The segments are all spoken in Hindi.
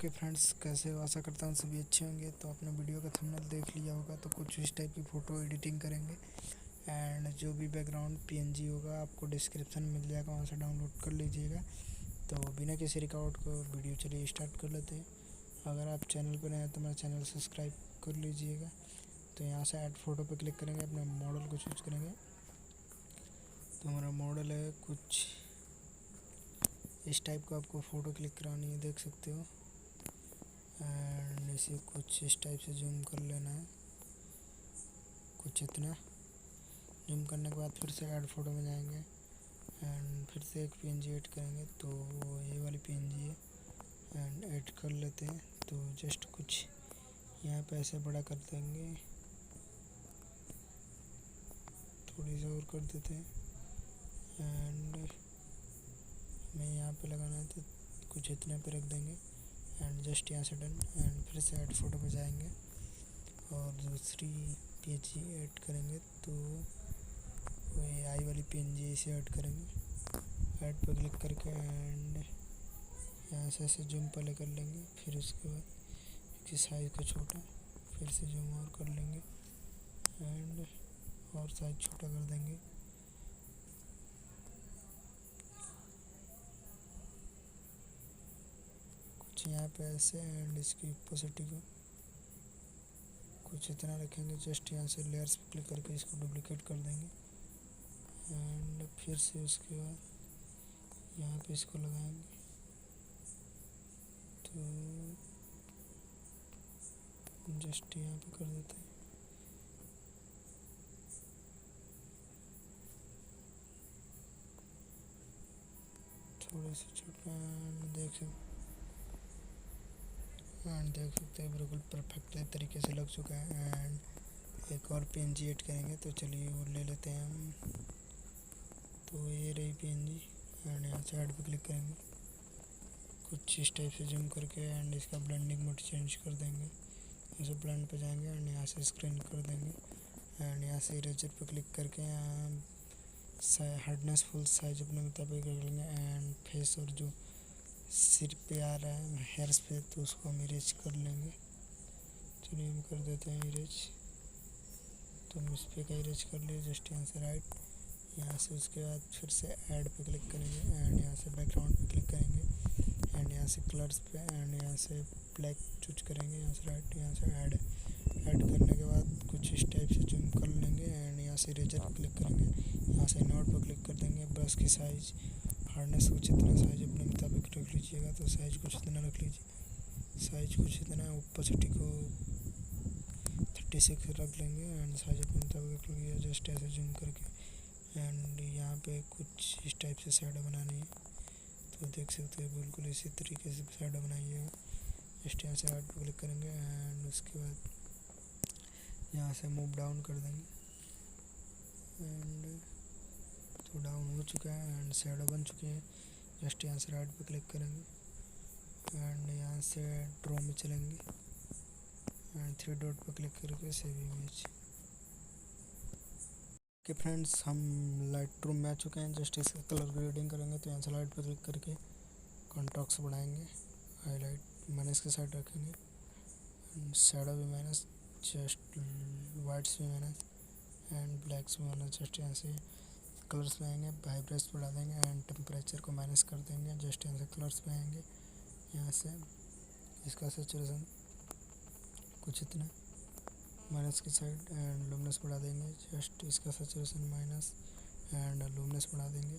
ओके फ्रेंड्स, कैसे हो? आशा करता हूँ सभी अच्छे होंगे। तो आपने वीडियो का थंबनेल देख लिया होगा, तो कुछ इस टाइप की फ़ोटो एडिटिंग करेंगे। एंड जो भी बैकग्राउंड पीएनजी होगा आपको डिस्क्रिप्शन में मिल जाएगा, वहाँ से डाउनलोड कर लीजिएगा। तो बिना किसी रिकॉर्ड को वीडियो चलिए स्टार्ट कर लेते हैं। अगर आप चैनल पर नए हैं तो मेरा चैनल सब्सक्राइब कर लीजिएगा। तो यहाँ से ऐड फ़ोटो पर क्लिक करेंगे, अपने मॉडल को चूज करेंगे। तो हमारा मॉडल है कुछ इस टाइप का, आपको फ़ोटो क्लिक करानी है, देख सकते हो। एंड इसे कुछ इस टाइप से जूम कर लेना है, कुछ इतना। जूम करने के बाद फिर से ऐड फ़ोटो में जाएंगे एंड फिर से एक पीएनजी ऐड करेंगे। तो ये वाली पीएनजी है एंड ऐड कर लेते हैं। तो जस्ट कुछ यहाँ पे ऐसे बड़ा कर देंगे, थोड़ी सी और कर देते हैं। एंड हमें यहाँ पे लगाना है तो कुछ इतने पे रख देंगे एंड जस्ट यहाँ से डन। एंड फिर से ऐड फ़ोटो में जाएंगे और दूसरी पीएनजी ऐड करेंगे। तो वही आई वाली पीएनजी इसे ऐड करेंगे। ऐड पर क्लिक करके एंड यहाँ से ऐसे जूम पहले कर लेंगे, फिर उसके बाद इसकी साइज़ को छोटा, फिर से जूम और कर लेंगे एंड और साइज़ छोटा कर देंगे। कुछ यहाँ पे ऐसे एंड इसकी ओपेसिटी को कुछ इतना रखेंगे। जस्ट यहाँ से लेयर्स पे क्लिक करके इसको डुप्लीकेट कर देंगे एंड फिर से उसके बाद यहाँ पे इसको लगाएंगे। तो जस्ट यहाँ पे कर देते हैं। थोड़े से छोटा देख सकते हैं बिल्कुल परफेक्ट तरीके से लग चुका है। एंड एक और पीएनजी ऐड करेंगे, तो चलिए वो ले लेते हैं हम। तो ये रही पीएनजी एंड यहाँ से ऐड पे क्लिक करेंगे, कुछ इस टाइप से जूम करके एंड इसका ब्लेंडिंग मोड चेंज कर देंगे। जैसे ब्लेंड पे जाएंगे एंड यहाँ से स्क्रीन कर देंगे एंड यहाँ से इरेजर पे क्लिक करके यहाँ हार्डनेस फुल साइज अपने मुताबिक कर लेंगे। एंड फेस और जो सिर पे आ रहा है हेयर्स पे, तो उसको हम इरेज कर लेंगे। चलिए हम कर देते हैं इरेज। तो हम इस पे का इरेज कर लिए, जस्ट यहाँ से राइट, यहाँ से उसके बाद फिर से ऐड पे क्लिक करेंगे एंड यहाँ से बैकग्राउंड पे क्लिक करेंगे एंड यहाँ से कलर्स पे एंड यहाँ से ब्लैक चूज करेंगे। यहाँ से राइट, यहाँ से ऐड करने के बाद कुछ इस टाइप से जूम कर लेंगे एंड यहाँ से इरेजर पे क्लिक करेंगे। यहाँ से नोट पर क्लिक कर देंगे। ब्रश की साइज़ हार्डनेस कुछ इतना साइज अपने मुताबिक रख लीजिएगा, तो साइज कुछ इतना रख लीजिए। साइज कुछ इतना, ओपेसिटी को 36 रख लेंगे एंड साइज अपने मुताबिक रख लीजिए। जस्ट ऐसे जूम करके एंड यहाँ पे कुछ इस टाइप से शैडो बनानी है, तो देख सकते हैं बिल्कुल इसी तरीके से शैडो बनाइएगा। जस्ट यहाँ से ऐड पर क्लिक करेंगे एंड उसके बाद यहाँ से मूव डाउन कर देंगे एंड तो डाउन हो चुका है एंड शैडो बन चुकी है। जस्ट यहाँ से राइट पे क्लिक करेंगे एंड यहाँ से ड्रॉ में चलेंगे एंड 3 डॉट पर क्लिक करके सेव इमेज। ओके फ्रेंड्स, हम लाइटरूम में आ चुके हैं। जस्ट इसका कलर ग्रेडिंग करेंगे, तो यहाँ से लाइट पर क्लिक करके कॉन्ट्रास्ट बढ़ाएंगे, हाईलाइट माइनस के साइड रखेंगे, शैडो भी माइनस, जस्ट वाइट्स भी माइनस एंड ब्लैक्स भी माइनस। जस्ट यहाँ से कलर्स में आएंगे, वाइब्रेंस बढ़ा देंगे एंड टेम्परेचर को माइनस कर देंगे। जस्ट यहाँ से कलर्स में आएंगे, यहाँ से इसका सैचुरेशन कुछ इतना माइनस की साइड एंड लुमिनस बढ़ा देंगे। जस्ट इसका सैचुरेशन माइनस एंड लुमिनस बढ़ा देंगे।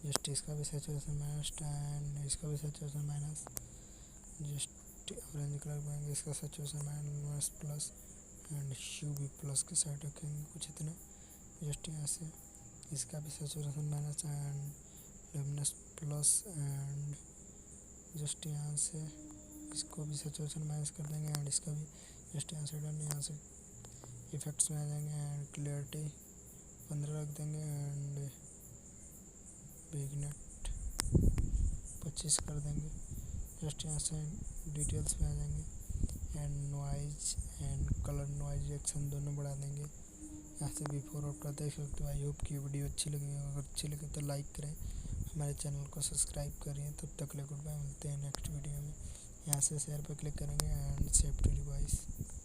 जस्ट इसका भी सैचुरेशन माइनस एंड इसका भी saturation minus. Just orange colour बनाएंगे, इसका सैचुरेशन माइनस प्लस एंड ह्यू भी प्लस की साइड रखेंगे, कुछ इतना। जस्ट यहाँ से इसका भी saturation minus and luminous plus and just यहाँ से इसको भी सैचुरेशन माइनस कर देंगे एंड इसका भी जस्ट यहाँ से डन। यहाँ से इफेक्ट्स में आ जाएंगे एंड क्लियरिटी 15 रख देंगे एंड बिगनेट 25 कर देंगे। जस्ट यहाँ से डिटेल्स में आ जाएंगे and noise and colour noise action दोनों बढ़ा देंगे। यहाँ से बिफोर आफ्टर देख सकते हो। आई होप कि वीडियो अच्छी लगी, अगर अच्छी लगे तो लाइक करें, हमारे चैनल को सब्सक्राइब करें। तब तक ले गुड बाय, मिलते हैं नेक्स्ट वीडियो में। यहाँ यहाँ से शेयर पे क्लिक करेंगे एंड सेव टू डिवाइस।